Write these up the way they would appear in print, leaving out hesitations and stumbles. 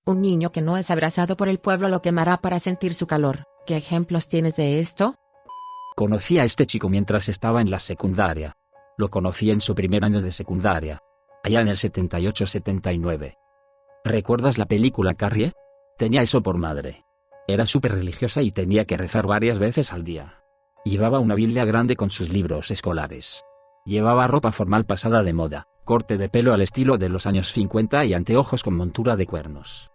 Un niño que no es abrazado por el pueblo lo quemará para sentir su calor. ¿Qué ejemplos tienes de esto? Conocí a este chico mientras estaba en la secundaria. Lo conocí en su primer año de secundaria. Allá en el 78-79. ¿Recuerdas la película Carrie? Tenía eso por madre. Era súper religiosa y tenía que rezar varias veces al día. Llevaba una Biblia grande con sus libros escolares. Llevaba ropa formal pasada de moda, corte de pelo al estilo de los años 50 y anteojos con montura de cuernos.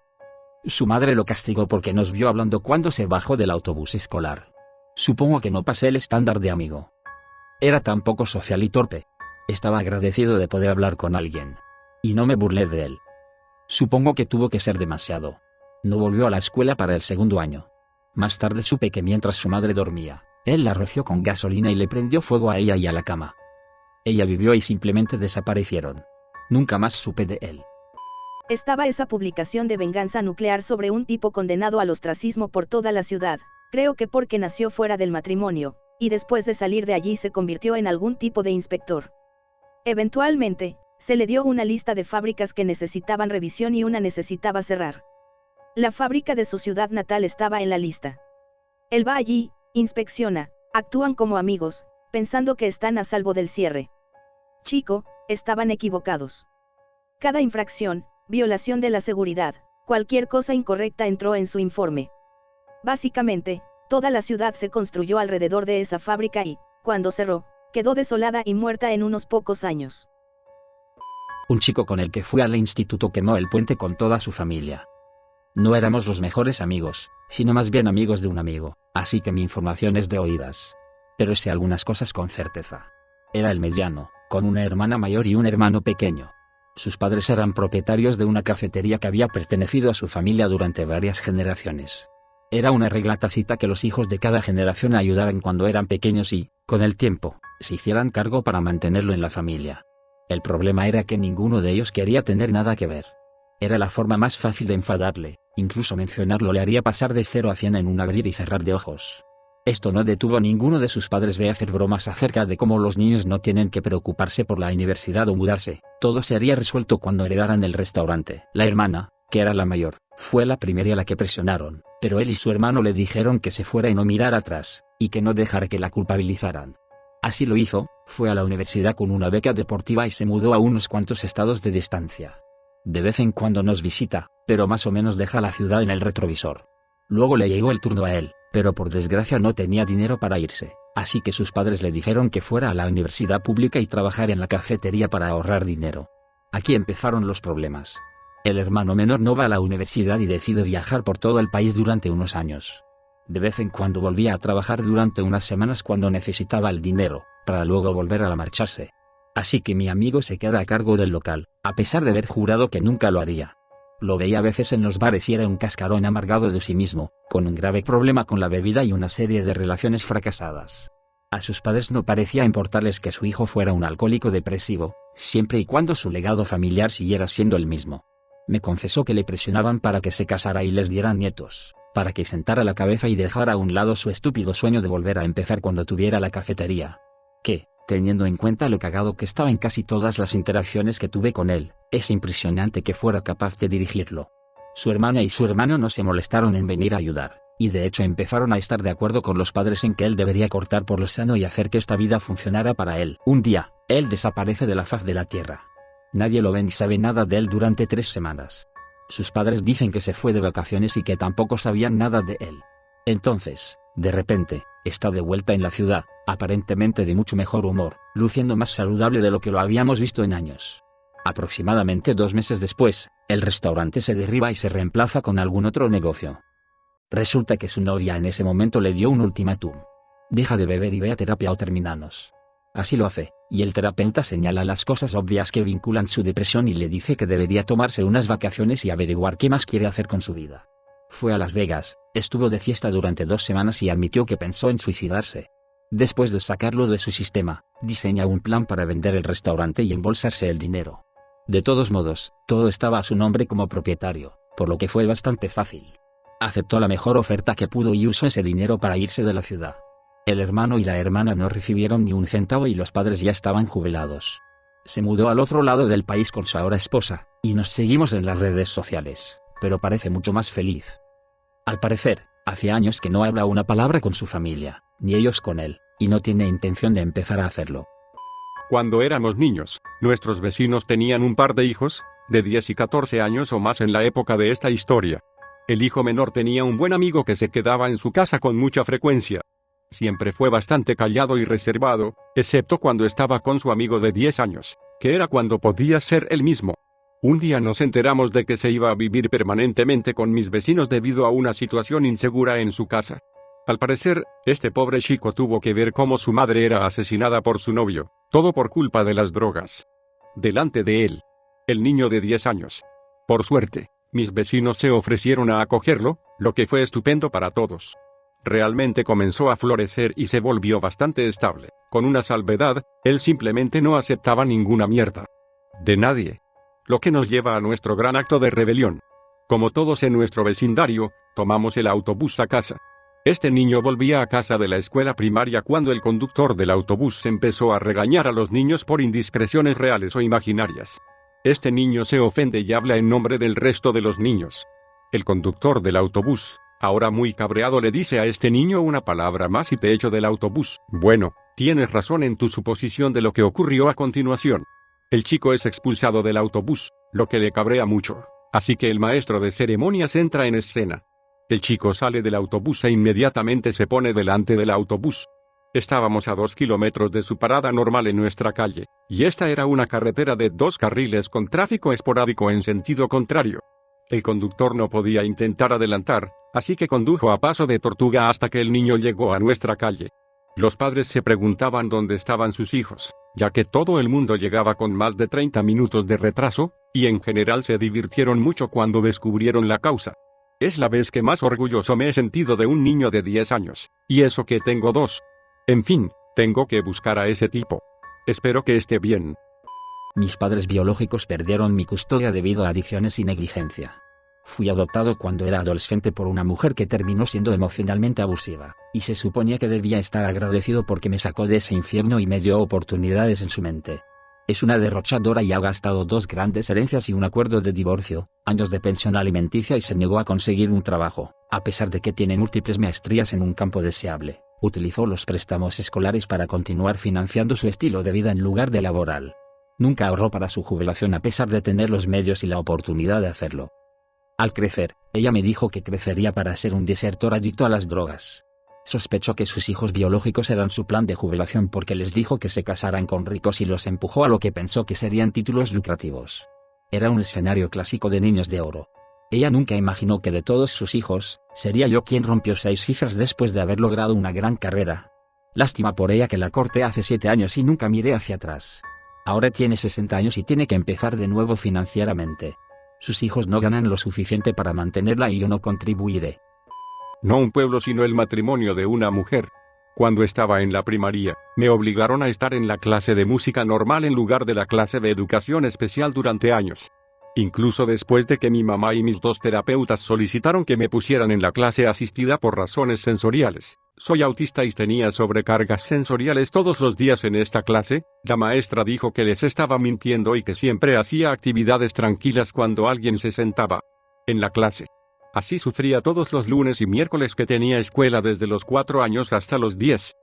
Su madre lo castigó porque nos vio hablando cuando se bajó del autobús escolar. Supongo que no pasé el estándar de amigo. Era tan poco social y torpe. Estaba agradecido de poder hablar con alguien. Y no me burlé de él. Supongo que tuvo que ser demasiado. No volvió a la escuela para el segundo año. Más tarde supe que mientras su madre dormía, él la roció con gasolina y le prendió fuego a ella y a la cama. Ella vivió y simplemente desaparecieron. Nunca más supe de él. Estaba esa publicación de venganza nuclear sobre un tipo condenado al ostracismo por toda la ciudad, creo que porque nació fuera del matrimonio, y después de salir de allí se convirtió en algún tipo de inspector. Eventualmente, se le dio una lista de fábricas que necesitaban revisión y una necesitaba cerrar. La fábrica de su ciudad natal estaba en la lista. Él va allí, inspecciona, actúan como amigos, pensando que están a salvo del cierre. Chico, estaban equivocados. Cada infracción, violación de la seguridad, cualquier cosa incorrecta entró en su informe. Básicamente, toda la ciudad se construyó alrededor de esa fábrica y, cuando cerró, quedó desolada y muerta en unos pocos años. Un chico con el que fui al instituto quemó el puente con toda su familia. No éramos los mejores amigos, sino más bien amigos de un amigo, así que mi información es de oídas. Pero sé algunas cosas con certeza. Era el mediano, con una hermana mayor y un hermano pequeño. Sus padres eran propietarios de una cafetería que había pertenecido a su familia durante varias generaciones. Era una regla tácita que los hijos de cada generación ayudaran cuando eran pequeños y, con el tiempo, se hicieran cargo para mantenerlo en la familia. El problema era que ninguno de ellos quería tener nada que ver. Era la forma más fácil de enfadarle, incluso mencionarlo le haría pasar de 0 a 100 en un abrir y cerrar de ojos. Esto no detuvo a ninguno de sus padres de hacer bromas acerca de cómo los niños no tienen que preocuparse por la universidad o mudarse, todo sería resuelto cuando heredaran el restaurante. La hermana, que era la mayor, fue la primera a la que presionaron, pero él y su hermano le dijeron que se fuera y no mirara atrás, y que no dejara que la culpabilizaran. Así lo hizo, fue a la universidad con una beca deportiva y se mudó a unos cuantos estados de distancia. De vez en cuando nos visita, pero más o menos deja la ciudad en el retrovisor. Luego le llegó el turno a él, pero por desgracia no tenía dinero para irse, así que sus padres le dijeron que fuera a la universidad pública y trabajar en la cafetería para ahorrar dinero. Aquí empezaron los problemas. El hermano menor no va a la universidad y decide viajar por todo el país durante unos años. De vez en cuando volvía a trabajar durante unas semanas cuando necesitaba el dinero, para luego volver a marcharse. Así que mi amigo se queda a cargo del local, a pesar de haber jurado que nunca lo haría. Lo veía a veces en los bares y era un cascarón amargado de sí mismo, con un grave problema con la bebida y una serie de relaciones fracasadas. A sus padres no parecía importarles que su hijo fuera un alcohólico depresivo, siempre y cuando su legado familiar siguiera siendo el mismo. Me confesó que le presionaban para que se casara y les diera nietos, para que sentara la cabeza y dejara a un lado su estúpido sueño de volver a empezar cuando tuviera la cafetería. Que, teniendo en cuenta lo cagado que estaba en casi todas las interacciones que tuve con él, es impresionante que fuera capaz de dirigirlo. Su hermana y su hermano no se molestaron en venir a ayudar, y de hecho empezaron a estar de acuerdo con los padres en que él debería cortar por lo sano y hacer que esta vida funcionara para él. Un día, él desaparece de la faz de la tierra. Nadie lo ve ni sabe nada de él durante 3 semanas. Sus padres dicen que se fue de vacaciones y que tampoco sabían nada de él. Entonces, de repente, está de vuelta en la ciudad, aparentemente de mucho mejor humor, luciendo más saludable de lo que lo habíamos visto en años. Aproximadamente 2 meses después, el restaurante se derriba y se reemplaza con algún otro negocio. Resulta que su novia en ese momento le dio un ultimátum. Deja de beber y ve a terapia o terminanos. Así lo hace, y el terapeuta señala las cosas obvias que vinculan su depresión y le dice que debería tomarse unas vacaciones y averiguar qué más quiere hacer con su vida. Fue a Las Vegas, estuvo de fiesta durante 2 semanas y admitió que pensó en suicidarse. Después de sacarlo de su sistema, diseña un plan para vender el restaurante y embolsarse el dinero. De todos modos, todo estaba a su nombre como propietario, por lo que fue bastante fácil. Aceptó la mejor oferta que pudo y usó ese dinero para irse de la ciudad. El hermano y la hermana no recibieron ni un centavo y los padres ya estaban jubilados. Se mudó al otro lado del país con su ahora esposa, y nos seguimos en las redes sociales, pero parece mucho más feliz. Al parecer, hace años que no habla una palabra con su familia, ni ellos con él, y no tiene intención de empezar a hacerlo. Cuando éramos niños, nuestros vecinos tenían un par de hijos, de 10 y 14 años o más en la época de esta historia. El hijo menor tenía un buen amigo que se quedaba en su casa con mucha frecuencia. Siempre fue bastante callado y reservado, excepto cuando estaba con su amigo de 10 años, que era cuando podía ser él mismo. Un día nos enteramos de que se iba a vivir permanentemente con mis vecinos debido a una situación insegura en su casa. Al parecer, este pobre chico tuvo que ver cómo su madre era asesinada por su novio, todo por culpa de las drogas. Delante de él, el niño de 10 años. Por suerte, mis vecinos se ofrecieron a acogerlo, lo que fue estupendo para todos. Realmente comenzó a florecer y se volvió bastante estable. Con una salvedad, él simplemente no aceptaba ninguna mierda. De nadie. Lo que nos lleva a nuestro gran acto de rebelión. Como todos en nuestro vecindario, tomamos el autobús a casa. Este niño volvía a casa de la escuela primaria cuando el conductor del autobús empezó a regañar a los niños por indiscreciones reales o imaginarias. Este niño se ofende y habla en nombre del resto de los niños. El conductor del autobús, ahora muy cabreado, le dice a este niño una palabra más y te echo del autobús. Bueno, tienes razón en tu suposición de lo que ocurrió a continuación. El chico es expulsado del autobús, lo que le cabrea mucho, así que el maestro de ceremonias entra en escena. El chico sale del autobús e inmediatamente se pone delante del autobús. Estábamos a 2 kilómetros de su parada normal en nuestra calle, y esta era una carretera de 2 carriles con tráfico esporádico en sentido contrario. El conductor no podía intentar adelantar, así que condujo a paso de tortuga hasta que el niño llegó a nuestra calle. Los padres se preguntaban dónde estaban sus hijos, ya que todo el mundo llegaba con más de 30 minutos de retraso, y en general se divirtieron mucho cuando descubrieron la causa. Es la vez que más orgulloso me he sentido de un niño de 10 años, y eso que tengo 2. En fin, tengo que buscar a ese tipo. Espero que esté bien. Mis padres biológicos perdieron mi custodia debido a adicciones y negligencia. Fui adoptado cuando era adolescente por una mujer que terminó siendo emocionalmente abusiva, y se suponía que debía estar agradecido porque me sacó de ese infierno y me dio oportunidades en su mente. Es una derrochadora y ha gastado 2 grandes herencias y un acuerdo de divorcio, años de pensión alimenticia y se negó a conseguir un trabajo, a pesar de que tiene múltiples maestrías en un campo deseable. Utilizó los préstamos escolares para continuar financiando su estilo de vida en lugar de laboral. Nunca ahorró para su jubilación a pesar de tener los medios y la oportunidad de hacerlo. Al crecer, ella me dijo que crecería para ser un desertor adicto a las drogas. Sospechó que sus hijos biológicos eran su plan de jubilación porque les dijo que se casaran con ricos y los empujó a lo que pensó que serían títulos lucrativos. Era un escenario clásico de niños de oro. Ella nunca imaginó que de todos sus hijos, sería yo quien rompió 6 cifras después de haber logrado una gran carrera. Lástima por ella que la corté hace 7 años y nunca miré hacia atrás. Ahora tiene 60 años y tiene que empezar de nuevo financieramente. Sus hijos no ganan lo suficiente para mantenerla y yo no contribuiré. No un pueblo sino el matrimonio de una mujer. Cuando estaba en la primaria, me obligaron a estar en la clase de música normal en lugar de la clase de educación especial durante años. Incluso después de que mi mamá y mis 2 terapeutas solicitaron que me pusieran en la clase asistida por razones sensoriales. Soy autista y tenía sobrecargas sensoriales todos los días en esta clase. La maestra dijo que les estaba mintiendo y que siempre hacía actividades tranquilas cuando alguien se sentaba en la clase. Así sufría todos los lunes y miércoles que tenía escuela desde los 4 años hasta los 10.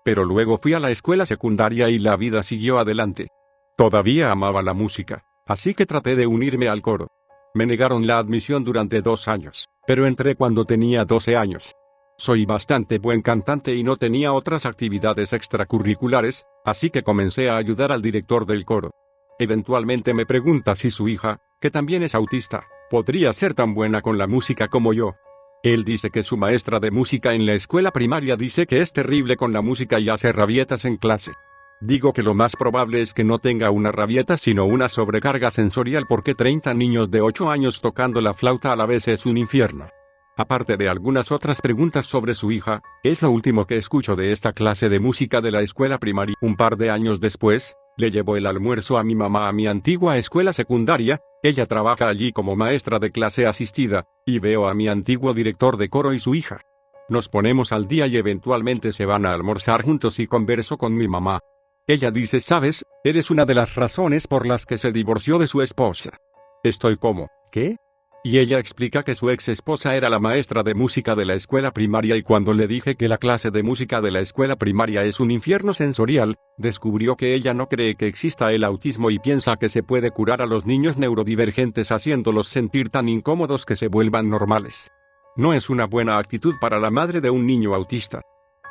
Pero luego fui a la escuela secundaria y la vida siguió adelante. Todavía amaba la música, así que traté de unirme al coro. Me negaron la admisión durante 2 años, pero entré cuando tenía 12 años. Soy bastante buen cantante y no tenía otras actividades extracurriculares, así que comencé a ayudar al director del coro. Eventualmente me pregunta si su hija, que también es autista, podría ser tan buena con la música como yo. Él dice que su maestra de música en la escuela primaria dice que es terrible con la música y hace rabietas en clase. Digo que lo más probable es que no tenga una rabieta sino una sobrecarga sensorial porque 30 niños de 8 años tocando la flauta a la vez es un infierno. Aparte de algunas otras preguntas sobre su hija, es lo último que escucho de esta clase de música de la escuela primaria. Un par de años después, le llevo el almuerzo a mi mamá a mi antigua escuela secundaria. Ella trabaja allí como maestra de clase asistida, y veo a mi antiguo director de coro y su hija. Nos ponemos al día y eventualmente se van a almorzar juntos y converso con mi mamá. Ella dice, ¿sabes? Eres una de las razones por las que se divorció de su esposa. Estoy como, ¿qué? y ella explica que su ex esposa era la maestra de música de la escuela primaria y cuando le dije que la clase de música de la escuela primaria es un infierno sensorial, descubrió que ella no cree que exista el autismo y piensa que se puede curar a los niños neurodivergentes haciéndolos sentir tan incómodos que se vuelvan normales. No es una buena actitud para la madre de un niño autista.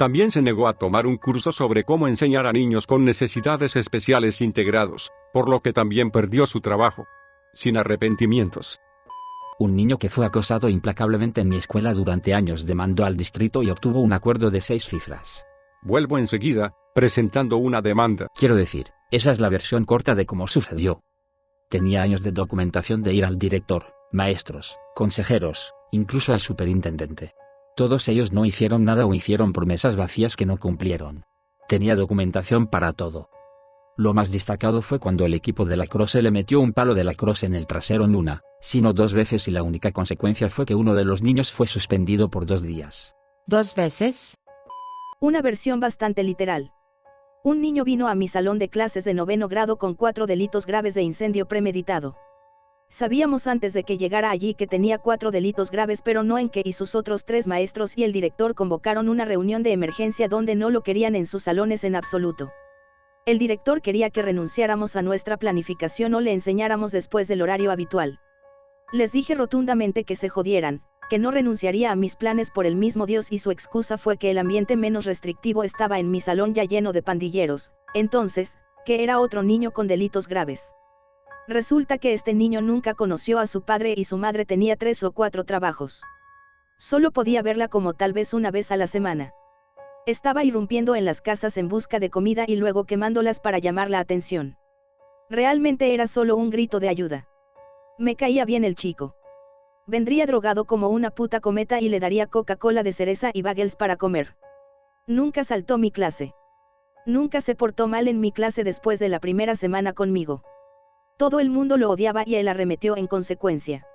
También se negó a tomar un curso sobre cómo enseñar a niños con necesidades especiales integrados, por lo que también perdió su trabajo. Sin arrepentimientos. Un niño que fue acosado implacablemente en mi escuela durante años demandó al distrito y obtuvo un acuerdo de 6 cifras. Vuelvo enseguida, presentando una demanda. Quiero decir, esa es la versión corta de cómo sucedió. Tenía años de documentación de ir al director, maestros, consejeros, incluso al superintendente. Todos ellos no hicieron nada o hicieron promesas vacías que no cumplieron. Tenía documentación para todo. Lo más destacado fue cuando el equipo de lacrosse le metió un palo de lacrosse en el trasero no una, sino 2 veces y la única consecuencia fue que uno de los niños fue suspendido por 2 días. ¿2 veces? Una versión bastante literal. Un niño vino a mi salón de clases de 9º grado con 4 delitos graves de incendio premeditado. Sabíamos antes de que llegara allí que tenía 4 delitos graves, pero no en que y sus otros 3 maestros y el director convocaron una reunión de emergencia donde no lo querían en sus salones en absoluto. El director quería que renunciáramos a nuestra planificación o le enseñáramos después del horario habitual. Les dije rotundamente que se jodieran, que no renunciaría a mis planes por el mismo Dios y su excusa fue que el ambiente menos restrictivo estaba en mi salón ya lleno de pandilleros, entonces, que era otro niño con delitos graves. Resulta que este niño nunca conoció a su padre y su madre tenía 3 o 4 trabajos. Solo podía verla como tal vez una vez a la semana. Estaba irrumpiendo en las casas en busca de comida y luego quemándolas para llamar la atención. Realmente era solo un grito de ayuda. Me caía bien el chico. Vendría drogado como una puta cometa y le daría Coca-Cola de cereza y bagels para comer. Nunca saltó mi clase. Nunca se portó mal en mi clase después de la primera semana conmigo. Todo el mundo lo odiaba y él arremetió en consecuencia.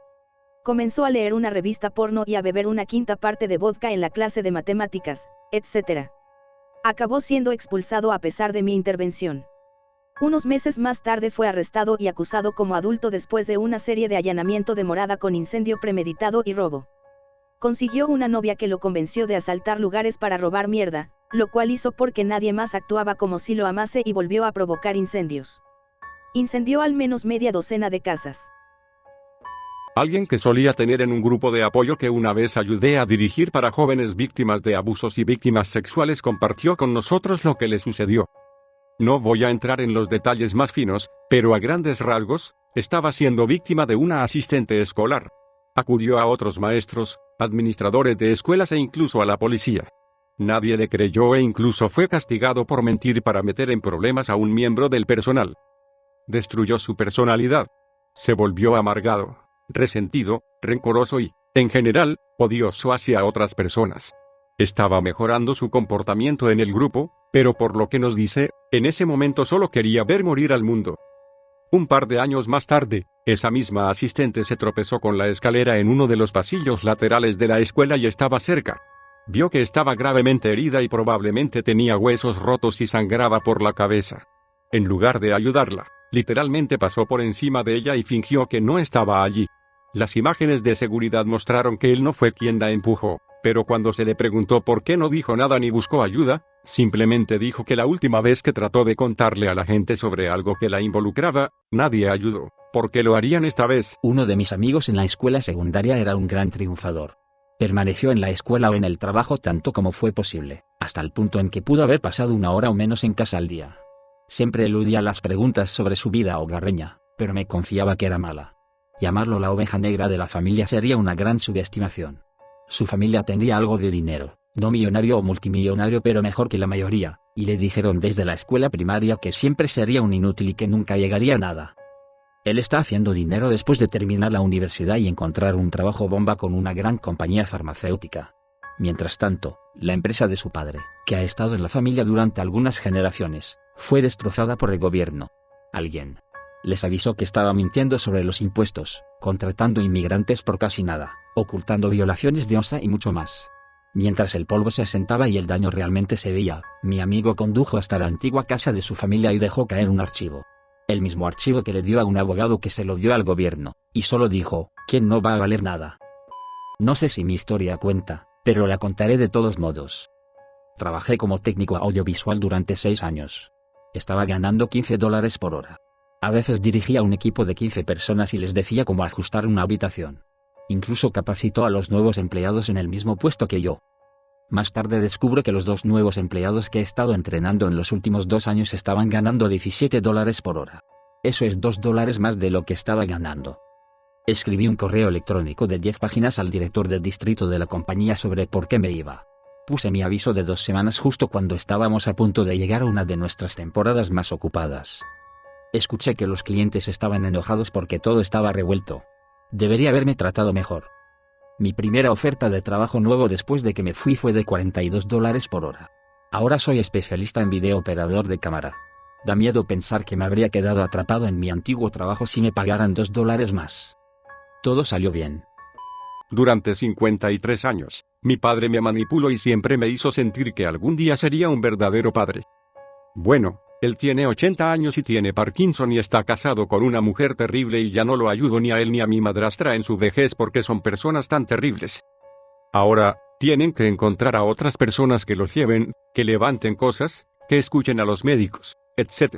Comenzó a leer una revista porno y a beber una 1/5 parte de vodka en la clase de matemáticas, etc. Acabó siendo expulsado a pesar de mi intervención. Unos meses más tarde fue arrestado y acusado como adulto después de una serie de allanamiento de morada con incendio premeditado y robo. Consiguió una novia que lo convenció de asaltar lugares para robar mierda, lo cual hizo porque nadie más actuaba como si lo amase y volvió a provocar incendios. Incendió al menos media docena de casas. Alguien que solía tener en un grupo de apoyo que una vez ayudé a dirigir para jóvenes víctimas de abusos y víctimas sexuales compartió con nosotros lo que le sucedió. No voy a entrar en los detalles más finos, pero a grandes rasgos, estaba siendo víctima de una asistente escolar. Acudió a otros maestros, administradores de escuelas e incluso a la policía. Nadie le creyó e incluso fue castigado por mentir para meter en problemas a un miembro del personal. Destruyó su personalidad. Se volvió amargado, resentido, rencoroso y, en general, odioso hacia otras personas. Estaba mejorando su comportamiento en el grupo, pero por lo que nos dice, en ese momento solo quería ver morir al mundo. Un par de años más tarde, esa misma asistente se tropezó con la escalera en uno de los pasillos laterales de la escuela y estaba cerca. Vio que estaba gravemente herida y probablemente tenía huesos rotos y sangraba por la cabeza. En lugar de ayudarla, literalmente pasó por encima de ella y fingió que no estaba allí. Las imágenes de seguridad mostraron que él no fue quien la empujó, pero cuando se le preguntó por qué no dijo nada ni buscó ayuda, simplemente dijo que la última vez que trató de contarle a la gente sobre algo que la involucraba, nadie ayudó, porque lo harían esta vez. Uno de mis amigos en la escuela secundaria era un gran triunfador. Permaneció en la escuela o en el trabajo tanto como fue posible, hasta el punto en que pudo haber pasado 1 hora o menos en casa al día. Siempre eludía las preguntas sobre su vida hogareña, pero me confiaba que era mala. Llamarlo la oveja negra de la familia sería una gran subestimación. Su familia tendría algo de dinero, no millonario o multimillonario pero mejor que la mayoría, y le dijeron desde la escuela primaria que siempre sería un inútil y que nunca llegaría a nada. Él está haciendo dinero después de terminar la universidad y encontrar un trabajo bomba con una gran compañía farmacéutica. Mientras tanto, la empresa de su padre, que ha estado en la familia durante algunas generaciones, fue destrozada por el gobierno. Alguien les avisó que estaba mintiendo sobre los impuestos, contratando inmigrantes por casi nada, ocultando violaciones de OSA y mucho más. Mientras el polvo se asentaba y el daño realmente se veía, mi amigo condujo hasta la antigua casa de su familia y dejó caer un archivo. El mismo archivo que le dio a un abogado que se lo dio al gobierno, y solo dijo, ¿Quién no va a valer nada? No sé si mi historia cuenta, pero la contaré de todos modos. Trabajé como técnico audiovisual durante 6 años. Estaba ganando $15 por hora. A veces dirigía un equipo de 15 personas y les decía cómo ajustar una habitación. Incluso capacitó a los nuevos empleados en el mismo puesto que yo. Más tarde descubro que los 2 nuevos empleados que he estado entrenando en los últimos 2 años estaban ganando $17 por hora. Eso es $2 más de lo que estaba ganando. Escribí un correo electrónico de 10 páginas al director del distrito de la compañía sobre por qué me iba. Puse mi aviso de 2 semanas justo cuando estábamos a punto de llegar a una de nuestras temporadas más ocupadas. Escuché que los clientes estaban enojados porque todo estaba revuelto. Debería haberme tratado mejor. Mi primera oferta de trabajo nuevo después de que me fui fue de $42 por hora. Ahora soy especialista en video operador de cámara. Da miedo pensar que me habría quedado atrapado en mi antiguo trabajo si me pagaran $2 más. Todo salió bien. Durante 53 años, mi padre me manipuló y siempre me hizo sentir que algún día sería un verdadero padre. Bueno, él tiene 80 años y tiene Parkinson y está casado con una mujer terrible y ya no lo ayudo ni a él ni a mi madrastra en su vejez porque son personas tan terribles. Ahora, tienen que encontrar a otras personas que los lleven, que levanten cosas, que escuchen a los médicos, etc.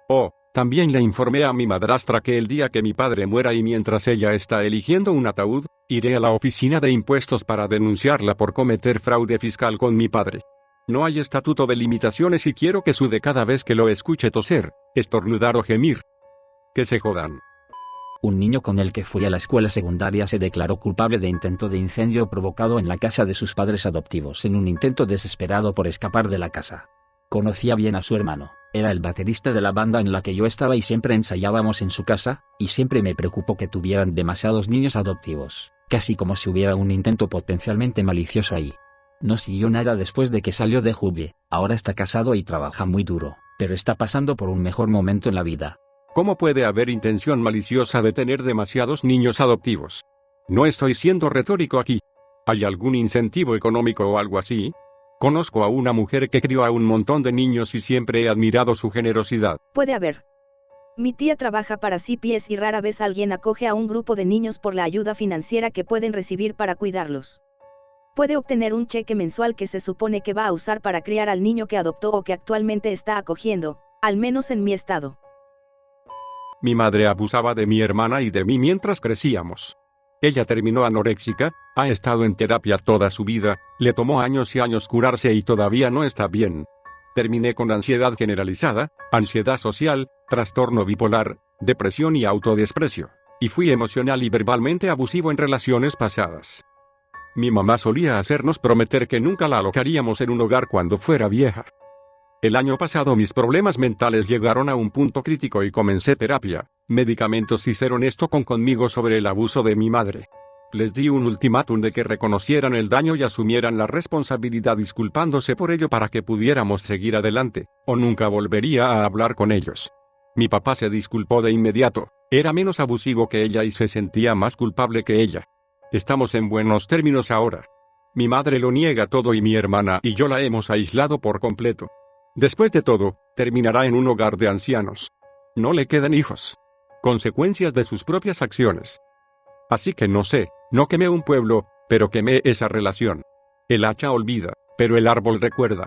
Oh, también le informé a mi madrastra que el día que mi padre muera y mientras ella está eligiendo un ataúd, iré a la oficina de impuestos para denunciarla por cometer fraude fiscal con mi padre. No hay estatuto de limitaciones y quiero que sude cada vez que lo escuche toser, estornudar o gemir. Que se jodan. Un niño con el que fui a la escuela secundaria se declaró culpable de intento de incendio provocado en la casa de sus padres adoptivos en un intento desesperado por escapar de la casa. Conocía bien a su hermano, era el baterista de la banda en la que yo estaba y siempre ensayábamos en su casa, y siempre me preocupó que tuvieran demasiados niños adoptivos, casi como si hubiera un intento potencialmente malicioso ahí. No siguió nada después de que salió de Juve, ahora está casado y trabaja muy duro, pero está pasando por un mejor momento en la vida. ¿Cómo puede haber intención maliciosa de tener demasiados niños adoptivos? No estoy siendo retórico aquí. ¿Hay algún incentivo económico o algo así? Conozco a una mujer que crió a un montón de niños y siempre he admirado su generosidad. Puede haber. Mi tía trabaja para CPS y rara vez alguien acoge a un grupo de niños por la ayuda financiera que pueden recibir para cuidarlos. Puede obtener un cheque mensual que se supone que va a usar para criar al niño que adoptó o que actualmente está acogiendo, al menos en mi estado. Mi madre abusaba de mi hermana y de mí mientras crecíamos. Ella terminó anoréxica, ha estado en terapia toda su vida, le tomó años y años curarse y todavía no está bien. Terminé con ansiedad generalizada, ansiedad social, trastorno bipolar, depresión y autodesprecio, y fui emocional y verbalmente abusivo en relaciones pasadas. Mi mamá solía hacernos prometer que nunca la alocaríamos en un hogar cuando fuera vieja. El año pasado mis problemas mentales llegaron a un punto crítico y comencé terapia, medicamentos y ser honesto conmigo sobre el abuso de mi madre. Les di un ultimátum de que reconocieran el daño y asumieran la responsabilidad disculpándose por ello para que pudiéramos seguir adelante, o nunca volvería a hablar con ellos. Mi papá se disculpó de inmediato, era menos abusivo que ella y se sentía más culpable que ella. Estamos en buenos términos ahora. Mi madre lo niega todo y mi hermana y yo la hemos aislado por completo. Después de todo, terminará en un hogar de ancianos. No le quedan hijos. Consecuencias de sus propias acciones. Así que no sé, no quemé un pueblo, pero quemé esa relación. El hacha olvida, pero el árbol recuerda.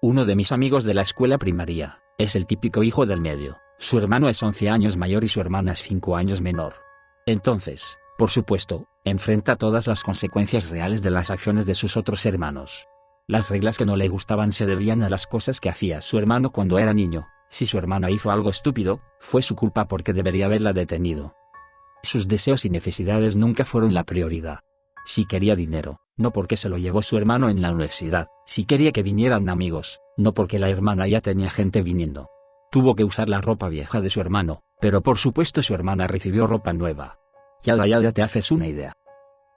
Uno de mis amigos de la escuela primaria, es el típico hijo del medio. Su hermano es 11 años mayor y su hermana es 5 años menor. Entonces, por supuesto, enfrenta todas las consecuencias reales de las acciones de sus otros hermanos. Las reglas que no le gustaban se debían a las cosas que hacía su hermano cuando era niño. Si su hermana hizo algo estúpido, fue su culpa porque debería haberla detenido. Sus deseos y necesidades nunca fueron la prioridad. Si quería dinero, no porque se lo llevó su hermano en la universidad. Si quería que vinieran amigos, no porque la hermana ya tenía gente viniendo. Tuvo que usar la ropa vieja de su hermano, pero por supuesto su hermana recibió ropa nueva. Ya te haces una idea.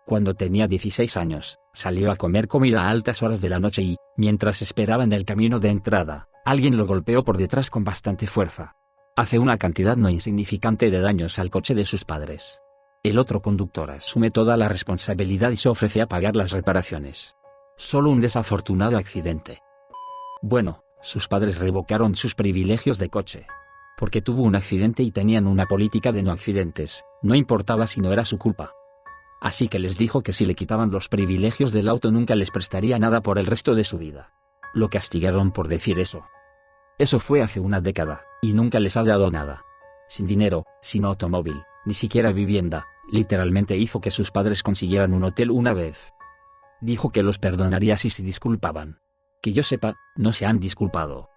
Cuando tenía 16 años, salió a comer comida a altas horas de la noche y, mientras esperaba en el camino de entrada, alguien lo golpeó por detrás con bastante fuerza. Hace una cantidad no insignificante de daños al coche de sus padres. El otro conductor asume toda la responsabilidad y se ofrece a pagar las reparaciones. Solo un desafortunado accidente. Bueno, sus padres revocaron sus privilegios de coche. porque tuvo un accidente y tenían una política de no accidentes, no importaba si no era su culpa. Así que les dijo que si le quitaban los privilegios del auto nunca les prestaría nada por el resto de su vida. Lo castigaron por decir eso. Eso fue hace una década, y nunca les ha dado nada. Sin dinero, sin automóvil, ni siquiera vivienda, literalmente hizo que sus padres consiguieran un hotel una vez. Dijo que los perdonaría si se disculpaban. Que yo sepa, no se han disculpado.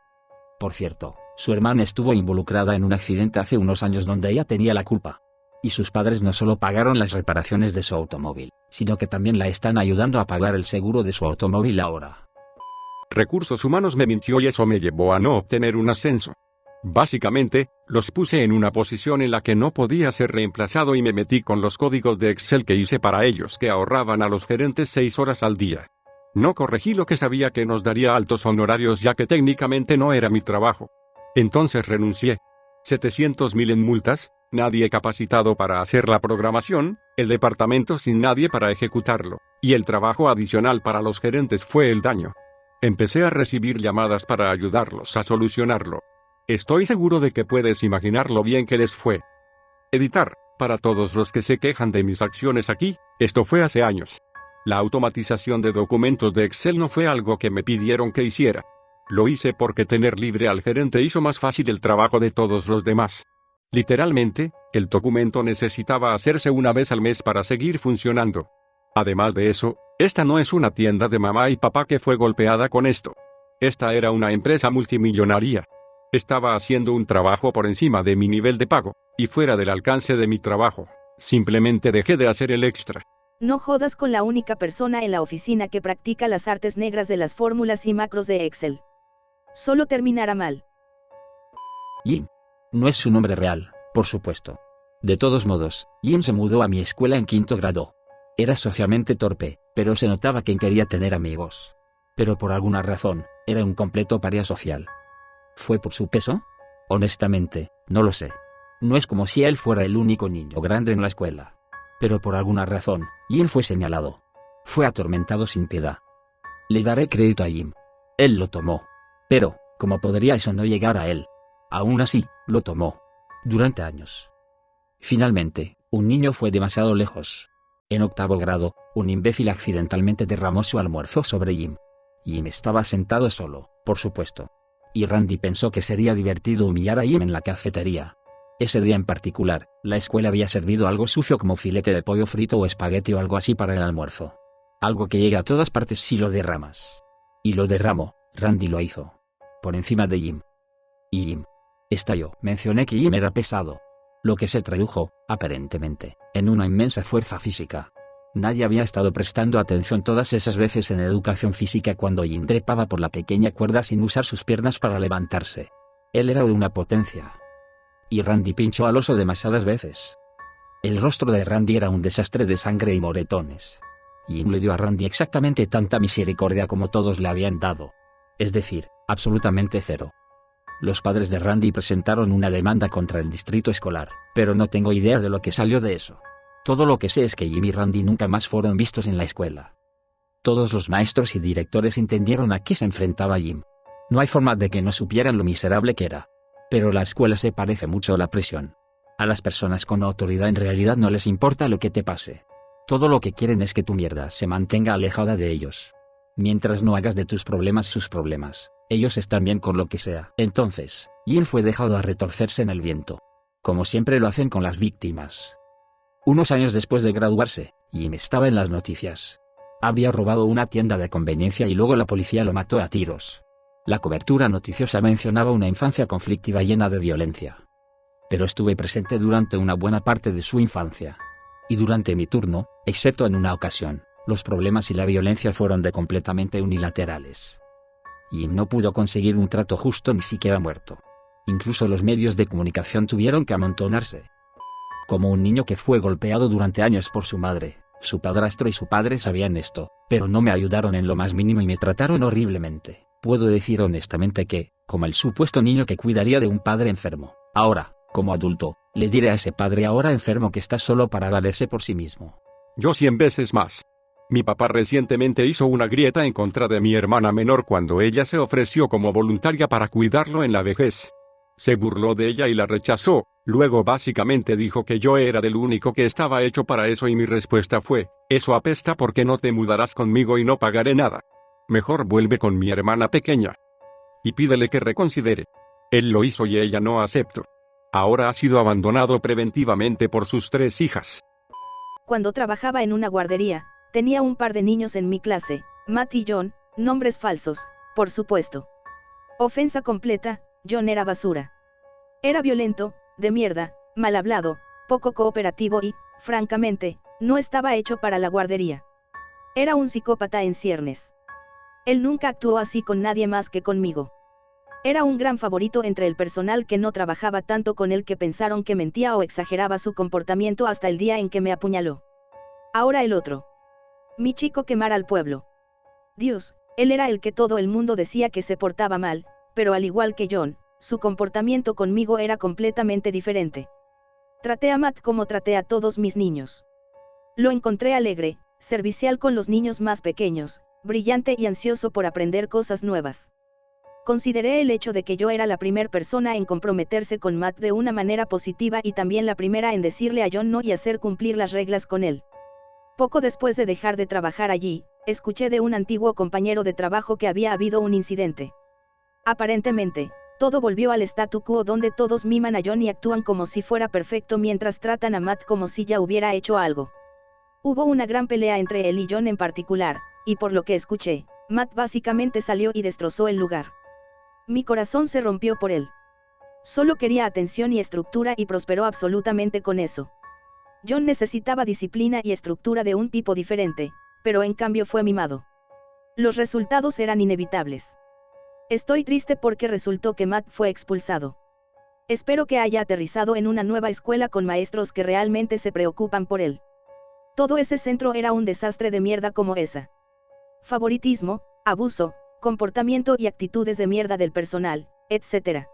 Por cierto, su hermana estuvo involucrada en un accidente hace unos años donde ella tenía la culpa. Y sus padres no solo pagaron las reparaciones de su automóvil, sino que también la están ayudando a pagar el seguro de su automóvil ahora. Recursos Humanos me mintió y eso me llevó a no obtener un ascenso. Básicamente, los puse en una posición en la que no podía ser reemplazado y me metí con los códigos de Excel que hice para ellos que ahorraban a los gerentes 6 horas al día. No corregí lo que sabía que nos daría altos honorarios ya que técnicamente no era mi trabajo. Entonces renuncié. 700,000 en multas, nadie capacitado para hacer la programación, el departamento sin nadie para ejecutarlo, y el trabajo adicional para los gerentes fue el daño. Empecé a recibir llamadas para ayudarlos a solucionarlo. Estoy seguro de que puedes imaginar lo bien que les fue. Editar, para todos los que se quejan de mis acciones aquí, esto fue hace años. La automatización de documentos de Excel no fue algo que me pidieron que hiciera. Lo hice porque tener libre al gerente hizo más fácil el trabajo de todos los demás. Literalmente, el documento necesitaba hacerse una vez al mes para seguir funcionando. Además de eso, esta no es una tienda de mamá y papá que fue golpeada con esto. Esta era una empresa multimillonaria. Estaba haciendo un trabajo por encima de mi nivel de pago, y fuera del alcance de mi trabajo. Simplemente dejé de hacer el extra. No jodas con la única persona en la oficina que practica las artes negras de las fórmulas y macros de Excel. Solo terminará mal. Jim. No es su nombre real, por supuesto. De todos modos, Jim se mudó a mi escuela en 5º grado. Era socialmente torpe, pero se notaba que quería tener amigos. Pero por alguna razón, era un completo paria social. ¿Fue por su peso? Honestamente, no lo sé. No es como si él fuera el único niño grande en la escuela. Pero por alguna razón, Jim fue señalado. Fue atormentado sin piedad. Le daré crédito a Jim. Él lo tomó. Pero, ¿cómo podría eso no llegar a él? Aún así, lo tomó. Durante años. Finalmente, un niño fue demasiado lejos. En 8º grado, un imbécil accidentalmente derramó su almuerzo sobre Jim. Jim estaba sentado solo, por supuesto. Y Randy pensó que sería divertido humillar a Jim en la cafetería. Ese día en particular, la escuela había servido algo sucio como filete de pollo frito o espagueti o algo así para el almuerzo. Algo que llega a todas partes si lo derramas. Y lo derramó, Randy lo hizo. Por encima de Jim. Y Jim estalló. Mencioné que Jim era pesado. Lo que se tradujo, aparentemente, en una inmensa fuerza física. Nadie había estado prestando atención todas esas veces en educación física cuando Jim trepaba por la pequeña cuerda sin usar sus piernas para levantarse. Él era de una potencia. Y Randy pinchó al oso demasiadas veces. El rostro de Randy era un desastre de sangre y moretones. Jim le dio a Randy exactamente tanta misericordia como todos le habían dado. Es decir, absolutamente cero. Los padres de Randy presentaron una demanda contra el distrito escolar, pero no tengo idea de lo que salió de eso. Todo lo que sé es que Jim y Randy nunca más fueron vistos en la escuela. Todos los maestros y directores entendieron a qué se enfrentaba Jim. No hay forma de que no supieran lo miserable que era. Pero la escuela se parece mucho a la prisión. A las personas con autoridad en realidad no les importa lo que te pase. Todo lo que quieren es que tu mierda se mantenga alejada de ellos. Mientras no hagas de tus problemas sus problemas, ellos están bien con lo que sea. Entonces, Jim fue dejado a retorcerse en el viento. Como siempre lo hacen con las víctimas. Unos años después de graduarse, Jim estaba en las noticias. Había robado una tienda de conveniencia y luego la policía lo mató a tiros. La cobertura noticiosa mencionaba una infancia conflictiva llena de violencia. Pero estuve presente durante una buena parte de su infancia. Y durante mi turno, excepto en una ocasión, los problemas y la violencia fueron de completamente unilaterales. Jim no pudo conseguir un trato justo ni siquiera muerto. Incluso los medios de comunicación tuvieron que amontonarse. Como un niño que fue golpeado durante años por su madre, su padrastro y su padre sabían esto, pero no me ayudaron en lo más mínimo y me trataron horriblemente. Puedo decir honestamente que, como el supuesto niño que cuidaría de un padre enfermo, ahora, como adulto, le diré a ese padre ahora enfermo que está solo para valerse por sí mismo. Yo 100 veces más. Mi papá recientemente hizo una grieta en contra de mi hermana menor cuando ella se ofreció como voluntaria para cuidarlo en la vejez. Se burló de ella y la rechazó. Luego básicamente dijo que yo era del único que estaba hecho para eso y mi respuesta fue, eso apesta porque no te mudarás conmigo y no pagaré nada. Mejor vuelve con mi hermana pequeña. Y pídele que reconsidere. Él lo hizo y ella no aceptó. Ahora ha sido abandonado preventivamente por sus 3 hijas. Cuando trabajaba en una guardería, tenía un par de niños en mi clase, Matt y John, nombres falsos, por supuesto. Ofensa completa, John era basura. Era violento, de mierda, mal hablado, poco cooperativo y, francamente, no estaba hecho para la guardería. Era un psicópata en ciernes. Él nunca actuó así con nadie más que conmigo. Era un gran favorito entre el personal que no trabajaba tanto con él, que pensaron que mentía o exageraba su comportamiento hasta el día en que me apuñaló. Ahora el otro. Mi chico quemar al pueblo. Dios, él era el que todo el mundo decía que se portaba mal, pero al igual que John, su comportamiento conmigo era completamente diferente. Traté a Matt como traté a todos mis niños. Lo encontré alegre, servicial con los niños más pequeños, brillante y ansioso por aprender cosas nuevas. Consideré el hecho de que yo era la primera persona en comprometerse con Matt de una manera positiva y también la primera en decirle a John no y hacer cumplir las reglas con él. Poco después de dejar de trabajar allí, escuché de un antiguo compañero de trabajo que había habido un incidente. Aparentemente, todo volvió al statu quo donde todos miman a John y actúan como si fuera perfecto mientras tratan a Matt como si ya hubiera hecho algo. Hubo una gran pelea entre él y John en particular, y por lo que escuché, Matt básicamente salió y destrozó el lugar. Mi corazón se rompió por él. Solo quería atención y estructura y prosperó absolutamente con eso. John necesitaba disciplina y estructura de un tipo diferente, pero en cambio fue mimado. Los resultados eran inevitables. Estoy triste porque resultó que Matt fue expulsado. Espero que haya aterrizado en una nueva escuela con maestros que realmente se preocupan por él. Todo ese centro era un desastre de mierda como esa. Favoritismo, abuso, comportamiento y actitudes de mierda del personal, etc.